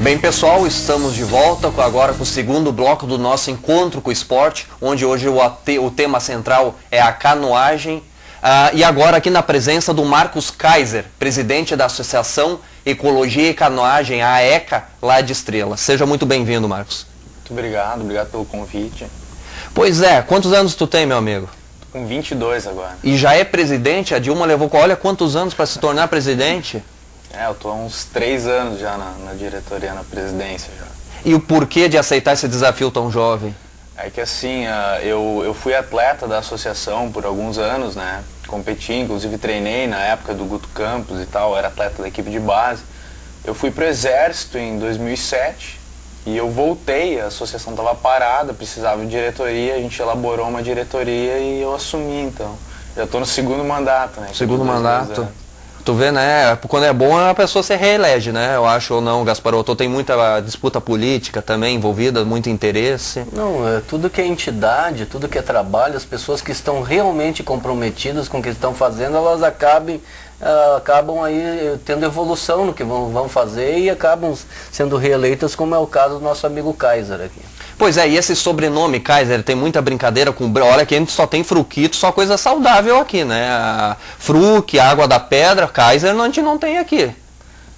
Bem, pessoal, estamos de volta agora com o segundo bloco do nosso Encontro com o Esporte, onde hoje o tema central é a canoagem. E agora aqui na presença do Marcos Kaiser, presidente da Associação Ecologia e Canoagem, a AECA, lá de Estrela. Seja muito bem-vindo, Marcos. Muito obrigado pelo convite. Pois é, quantos anos tu tem, meu amigo? Tô com 22 agora. E já é presidente? A Dilma levou, olha quantos anos para se tornar presidente? Eu tô há uns 3 anos já na diretoria, na presidência já. E o porquê de aceitar esse desafio tão jovem? É que assim, eu fui atleta da associação por alguns anos, né? Competi, inclusive treinei na época do Guto Campos e tal, era atleta da equipe de base. Eu fui pro Exército em 2007 e eu voltei, a associação estava parada, precisava de diretoria, a gente elaborou uma diretoria e eu assumi, então. Já estou no segundo mandato, né? Segundo mandato. Tu vê, né? Quando é bom a pessoa se reelege, né? Eu acho, ou não, Gasparotto, tem muita disputa política também envolvida, muito interesse. Não, tudo que é entidade, tudo que é trabalho, as pessoas que estão realmente comprometidas com o que estão fazendo, elas acabam aí tendo evolução no que vão fazer e acabam sendo reeleitas, como é o caso do nosso amigo Kaiser aqui. Pois é, e esse sobrenome Kaiser tem muita brincadeira com... Olha que a gente só tem fruquito, só coisa saudável aqui, né? A Fruc, a Água da Pedra, Kaiser a gente não tem aqui.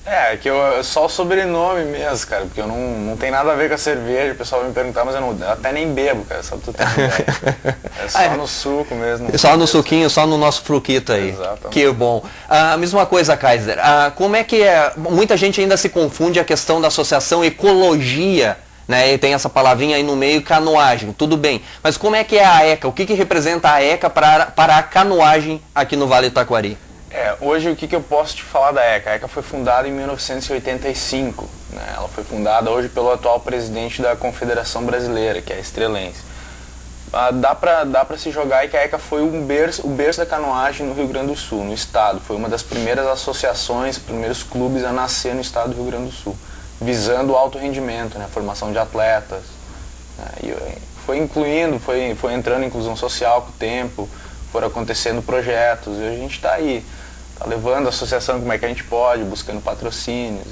É que só o sobrenome mesmo, cara, porque eu não tem nada a ver com a cerveja, o pessoal vai me perguntar, mas eu até nem bebo, cara, só pra tu ter uma ideia. É só no suco mesmo. Só no suquinho, só no nosso fruquito aí. Exatamente. Que bom. A mesma coisa, Kaiser, como é que é? Muita gente ainda se confunde a questão da associação ecologia, né, e tem essa palavrinha aí no meio, canoagem, tudo bem. Mas como é que é a AECA? O que representa a AECA para a canoagem aqui no Vale do Taquari? Hoje o que eu posso te falar da AECA? A AECA foi fundada em 1985. Né? Ela foi fundada hoje pelo atual presidente da Confederação Brasileira, que é a Estrelense. Dá pra se jogar aí que a AECA foi o berço da canoagem no Rio Grande do Sul, no estado. Foi uma das primeiras associações, primeiros clubes a nascer no estado do Rio Grande do Sul, visando o alto rendimento, né, a formação de atletas. E foi entrando inclusão social com o tempo, foram acontecendo projetos e a gente está aí, tá levando a associação como é que a gente pode, buscando patrocínios.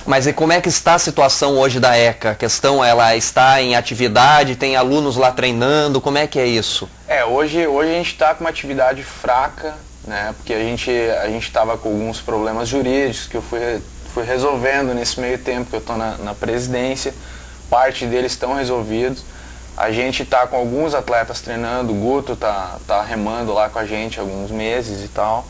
Mas e como é que está a situação hoje da AECA? A questão, ela está em atividade, tem alunos lá treinando, como é que é isso? Hoje a gente está com uma atividade fraca, né, porque a gente estava com alguns problemas jurídicos que eu fui resolvendo nesse meio tempo que eu estou na presidência. Parte deles estão resolvidos. A gente está com alguns atletas treinando, o Guto tá remando lá com a gente há alguns meses e tal.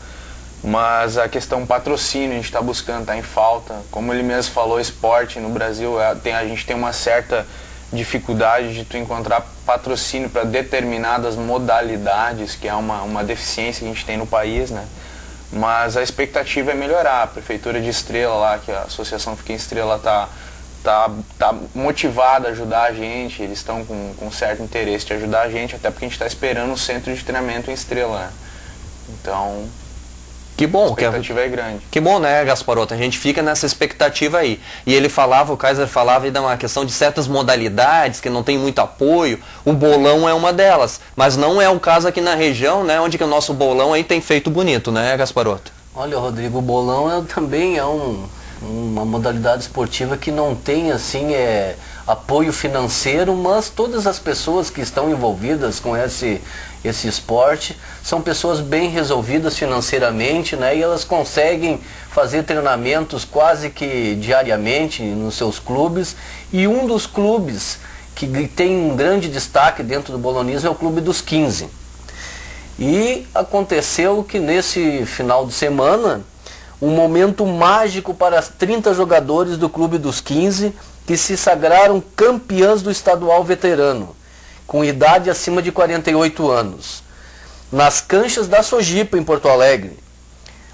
Mas a questão patrocínio a gente está buscando, está em falta. Como ele mesmo falou, esporte no Brasil, a gente tem uma certa dificuldade de tu encontrar patrocínio para determinadas modalidades, que é uma deficiência que a gente tem no país, né? Mas a expectativa é melhorar. A Prefeitura de Estrela lá, que a associação fica em Estrela, tá motivada a ajudar a gente, eles estão com certo interesse de ajudar a gente, até porque a gente está esperando um centro de treinamento em Estrela, né? Então, que bom, a expectativa é grande. Que bom, né, Gasparotto? A gente fica nessa expectativa aí. E ele falava, o Kaiser falava aí de uma questão de certas modalidades que não tem muito apoio. O bolão é uma delas, mas não é o caso aqui na região, né, onde que o nosso bolão aí tem feito bonito, né, Gasparotto? Olha, Rodrigo, o bolão também é uma modalidade esportiva que não tem assim apoio financeiro, mas todas as pessoas que estão envolvidas com esse esporte são pessoas bem resolvidas financeiramente, né? E elas conseguem fazer treinamentos quase que diariamente nos seus clubes. E um dos clubes que tem um grande destaque dentro do bolonismo é o Clube dos 15. E aconteceu que nesse final de semana um momento mágico para 30 jogadores do Clube dos 15 que se sagraram campeãs do estadual veterano, com idade acima de 48 anos, nas canchas da Sojipa, em Porto Alegre.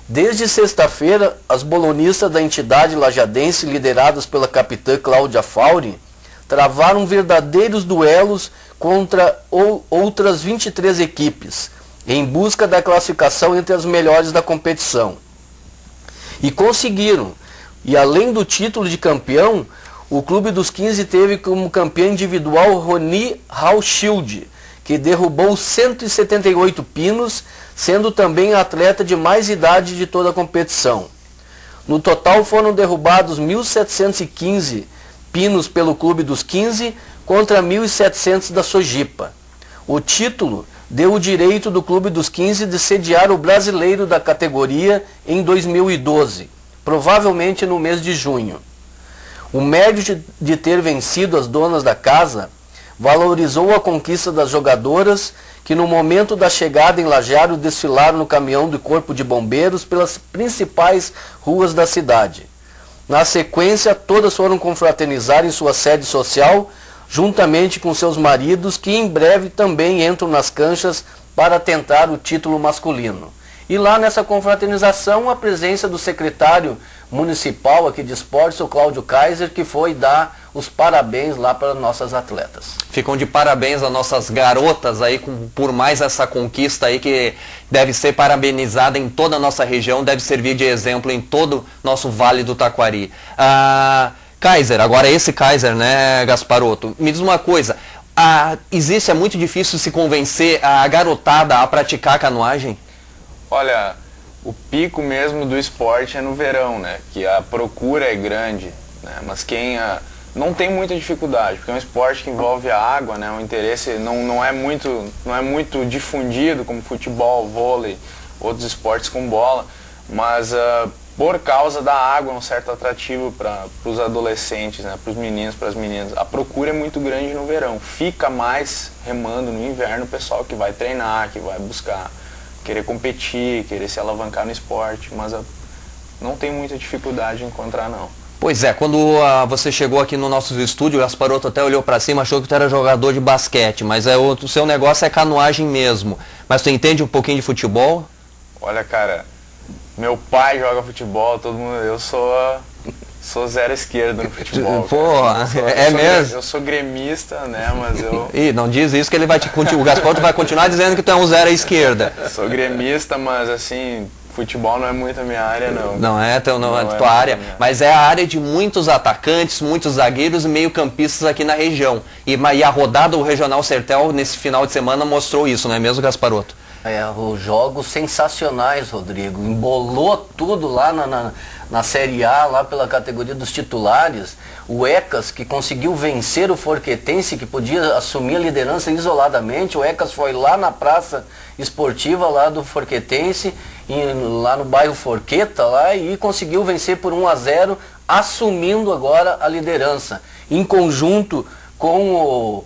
Desde sexta-feira, as bolonistas da entidade lajadense, lideradas pela capitã Cláudia Fauri, travaram verdadeiros duelos contra outras 23 equipes, em busca da classificação entre as melhores da competição. E conseguiram. E além do título de campeão, o Clube dos 15 teve como campeão individual Roni Hauschild, que derrubou 178 pinos, sendo também a atleta de mais idade de toda a competição. No total foram derrubados 1.715 pinos pelo Clube dos 15 contra 1.700 da Sojipa. O título deu o direito do Clube dos 15 de sediar o brasileiro da categoria em 2012, provavelmente no mês de junho. O mérito de ter vencido as donas da casa valorizou a conquista das jogadoras que no momento da chegada em Lajeado desfilaram no caminhão do Corpo de Bombeiros pelas principais ruas da cidade. Na sequência, todas foram confraternizar em sua sede social, juntamente com seus maridos, que em breve também entram nas canchas para tentar o título masculino. E lá nessa confraternização, a presença do secretário municipal aqui de esportes, o Cláudio Kaiser, que foi dar os parabéns lá para nossas atletas. Ficam de parabéns as nossas garotas aí por mais essa conquista aí que deve ser parabenizada em toda a nossa região, deve servir de exemplo em todo o nosso Vale do Taquari. Kaiser, agora esse Kaiser, né, Gasparotto, me diz uma coisa, é muito difícil se convencer a garotada a praticar canoagem? Olha, o pico mesmo do esporte é no verão, né? Que a procura é grande, né? Mas quem não tem muita dificuldade, porque é um esporte que envolve a água, né? O interesse não é muito difundido como futebol, vôlei, outros esportes com bola, mas por causa da água é um certo atrativo para os adolescentes, né? Para os meninos, para as meninas. A procura é muito grande no verão, fica mais remando no inverno o pessoal que vai treinar, que vai buscar querer competir, querer se alavancar no esporte, mas não tem muita dificuldade em encontrar, não. Pois é, quando você chegou aqui no nosso estúdio, o Gasparotto até olhou para cima, achou que tu era jogador de basquete, mas o seu negócio é canoagem mesmo. Mas tu entende um pouquinho de futebol? Olha, cara, meu pai joga futebol, todo mundo, eu sou zero esquerda no futebol. Pô, mesmo? Eu sou gremista, né, mas eu... Ih, não diz isso que ele vai o Gasparotto vai continuar dizendo que tu é um zero à esquerda. Sou gremista, mas assim, futebol não é muito a minha área, não. Não é tua área, mas é a área de muitos atacantes, muitos zagueiros e meio-campistas aqui na região. E a rodada do Regional Sertel nesse final de semana mostrou isso, não é mesmo, Gasparotto? Os jogos sensacionais, Rodrigo. Embolou tudo lá na Série A, lá pela categoria dos titulares. O Ecas, que conseguiu vencer o Forquetense, que podia assumir a liderança isoladamente. O Ecas foi lá na praça esportiva lá do Forquetense, lá no bairro Forqueta, lá, e conseguiu vencer por 1-0, assumindo agora a liderança. Em conjunto com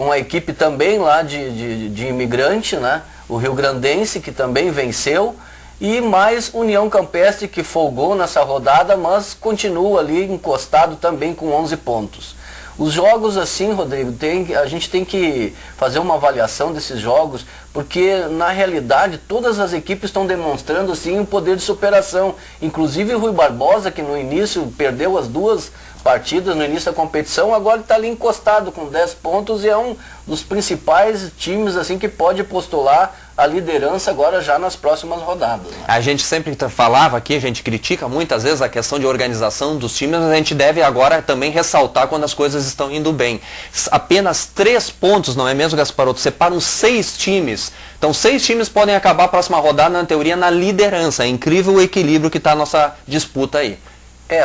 a equipe também lá de imigrante, né? O Rio Grandense, que também venceu, e mais União Campestre, que folgou nessa rodada, mas continua ali encostado também com 11 pontos. Os jogos assim, Rodrigo, a gente tem que fazer uma avaliação desses jogos, porque na realidade todas as equipes estão demonstrando assim um poder de superação. Inclusive o Rui Barbosa, que no início perdeu as duas partidas no início da competição, agora está ali encostado com 10 pontos e é um dos principais times assim que pode postular a liderança agora já nas próximas rodadas, né? A gente sempre falava aqui, a gente critica muitas vezes a questão de organização dos times, mas a gente deve agora também ressaltar quando as coisas estão indo bem. Apenas 3 pontos, não é mesmo, Gasparotto? Separam 6 times. Então 6 times podem acabar a próxima rodada, na teoria, na liderança. É incrível o equilíbrio que está a nossa disputa aí.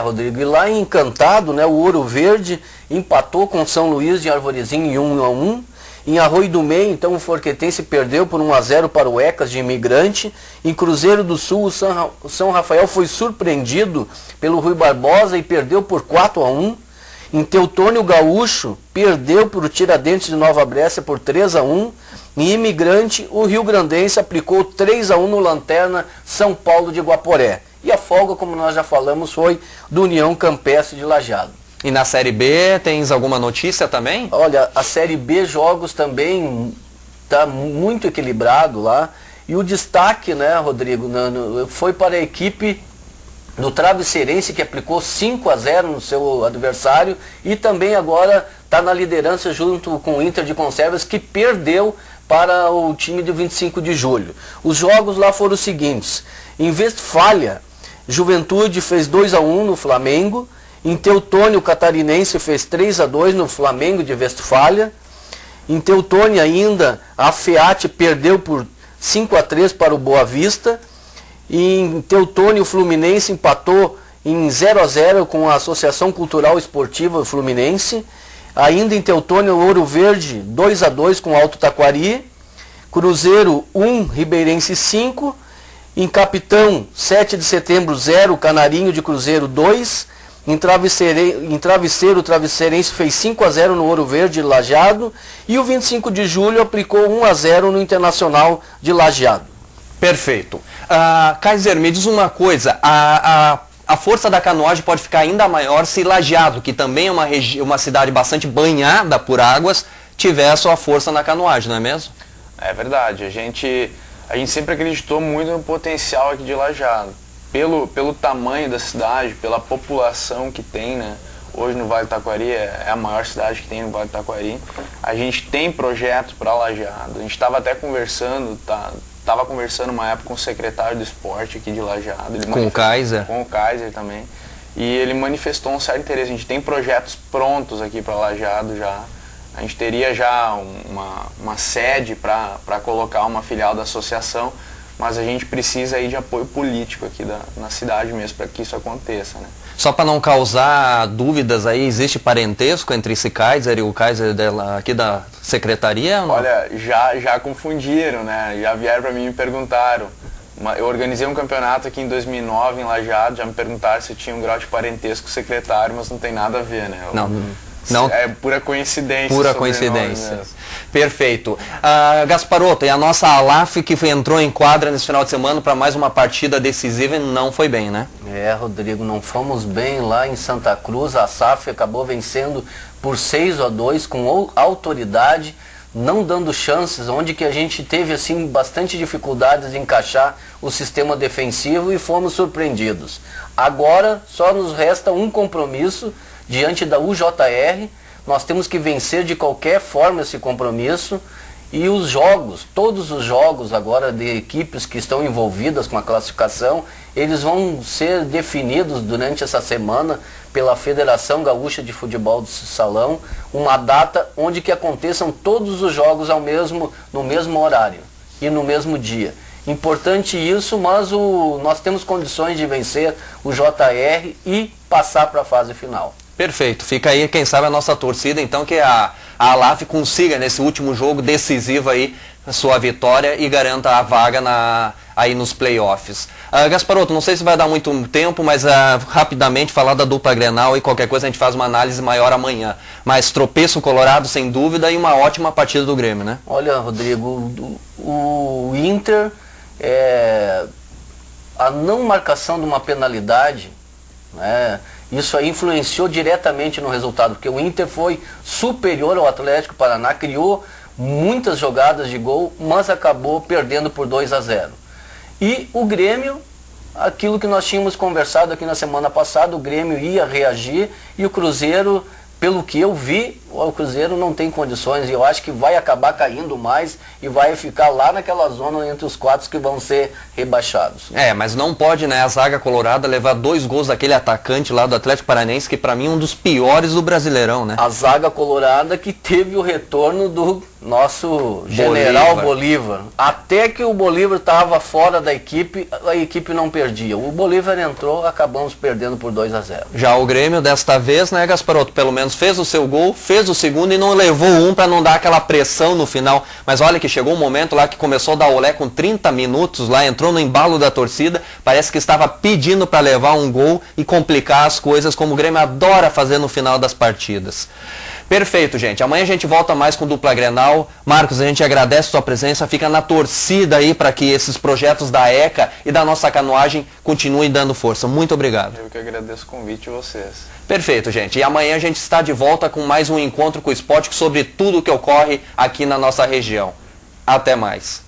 Rodrigo, e lá em Encantado, né, o Ouro Verde empatou com São Luís de Arvorezinho em 1-1. Em Arroio do Meio, então, o Forquetense perdeu por 1-0 para o Ecas de Imigrante. Em Cruzeiro do Sul, o São Rafael foi surpreendido pelo Rui Barbosa e perdeu por 4-1. Em Teutônio Gaúcho, perdeu para o Tiradentes de Nova Brécia por 3-1. Em Imigrante, o Rio Grandense aplicou 3-1 no Lanterna São Paulo de Guaporé. E a folga, como nós já falamos, foi do União Campestre de Lajeado. E na Série B, tens alguma notícia também? Olha, a Série B jogos também está muito equilibrado lá. E o destaque, né, Rodrigo, foi para a equipe do Travesseirense, que aplicou 5-0 no seu adversário. E também agora está na liderança junto com o Inter de Conservas, que perdeu para o time de 25 de julho. Os jogos lá foram os seguintes. Em Westfália, Juventude fez 2-1 no Flamengo. Em Teutônio, o Catarinense fez 3-2 no Flamengo de Westfália. Em Teutônio ainda, a FEAT perdeu por 5-3 para o Boa Vista. E em Teutônio, o Fluminense empatou em 0-0 com a Associação Cultural Esportiva Fluminense. Ainda em Teutônia, Ouro Verde 2-2 com o Alto Taquari. Cruzeiro 1, Ribeirense 5. Em Capitão, 7 de setembro 0, Canarinho de Cruzeiro 2. Em Travesseiro, o Travesseirense fez 5-0 no Ouro Verde Lajeado. E o 25 de julho aplicou 1-0 no Internacional de Lajeado. Perfeito. Kaiser, me diz uma coisa, a força da canoagem pode ficar ainda maior se Lajeado, que também é uma cidade bastante banhada por águas, tiver a sua força na canoagem, não é mesmo? É verdade, a gente sempre acreditou muito no potencial aqui de Lajeado. Pelo tamanho da cidade, pela população que tem, né? Hoje no Vale do Taquari é a maior cidade que tem no Vale do Taquari. A gente tem projeto para Lajeado. A gente estava até conversando, estava conversando uma época com o secretário do esporte aqui de Lajeado. Com o Kaiser? Com o Kaiser também. E ele manifestou um certo interesse. A gente tem projetos prontos aqui para Lajeado já. A gente teria já uma sede para colocar uma filial da associação, mas a gente precisa aí de apoio político aqui na cidade mesmo para que isso aconteça, né? Só para não causar dúvidas aí, existe parentesco entre esse Kaiser e o Kaiser aqui da secretaria? Ou não? Olha, já confundiram, né? Já vieram para mim e me perguntaram. Eu organizei um campeonato aqui em 2009 em Lajeado, já me perguntaram se eu tinha um grau de parentesco com o secretário, mas não tem nada a ver, né? Não. É pura coincidência. Pura coincidência. Perfeito. Gasparotto, e a nossa Alaf que entrou em quadra nesse final de semana para mais uma partida decisiva e não foi bem, né? Rodrigo, não fomos bem lá em Santa Cruz. A SAF acabou vencendo por 6-2 com autoridade, não dando chances, onde que a gente teve assim bastante dificuldades de encaixar o sistema defensivo e fomos surpreendidos. Agora só nos resta um compromisso diante da UJR. Nós temos que vencer de qualquer forma esse compromisso, e os jogos, todos os jogos agora de equipes que estão envolvidas com a classificação, eles vão ser definidos durante essa semana pela Federação Gaúcha de Futebol do Salão, uma data onde que aconteçam todos os jogos no mesmo horário e no mesmo dia. Importante isso, mas nós temos condições de vencer o JR e passar para a fase final. Perfeito. Fica aí, quem sabe, a nossa torcida, então, que a Alaf consiga, nesse último jogo decisivo aí, a sua vitória e garanta a vaga aí nos playoffs. Gasparotto, não sei se vai dar muito tempo, mas rapidamente falar da dupla Grenal, e qualquer coisa a gente faz uma análise maior amanhã. Mas tropeço colorado, sem dúvida, e uma ótima partida do Grêmio, né? Olha, Rodrigo, o Inter, a não marcação de uma penalidade, né? Isso aí influenciou diretamente no resultado, porque o Inter foi superior ao Atlético Paraná, criou muitas jogadas de gol, mas acabou perdendo por 2-0. E o Grêmio, aquilo que nós tínhamos conversado aqui na semana passada, o Grêmio ia reagir, e o Cruzeiro, pelo que eu vi, o Cruzeiro não tem condições, e eu acho que vai acabar caindo mais e vai ficar lá naquela zona entre os 4 que vão ser rebaixados. Mas não pode, né, a zaga colorada levar 2 gols daquele atacante lá do Atlético Paranaense, que para mim é um dos piores do Brasileirão, né? A zaga colorada que teve o retorno do nosso general Bolívar. Até que o Bolívar estava fora da equipe, a equipe não perdia. O Bolívar entrou, acabamos perdendo por 2-0. Já o Grêmio, desta vez, né, Gasparotto, pelo menos fez o seu gol, fez o segundo e não levou um para não dar aquela pressão no final. Mas olha que chegou um momento lá que começou a dar olé com 30 minutos, lá entrou no embalo da torcida, parece que estava pedindo para levar um gol e complicar as coisas, como o Grêmio adora fazer no final das partidas. Perfeito, gente. Amanhã a gente volta mais com dupla Grenal. Marcos, a gente agradece a sua presença, fica na torcida aí para que esses projetos da ECA e da nossa canoagem continuem dando força. Muito obrigado. Eu que agradeço o convite de vocês. Perfeito, gente. E amanhã a gente está de volta com mais um encontro com o esporte sobre tudo o que ocorre aqui na nossa região. Até mais.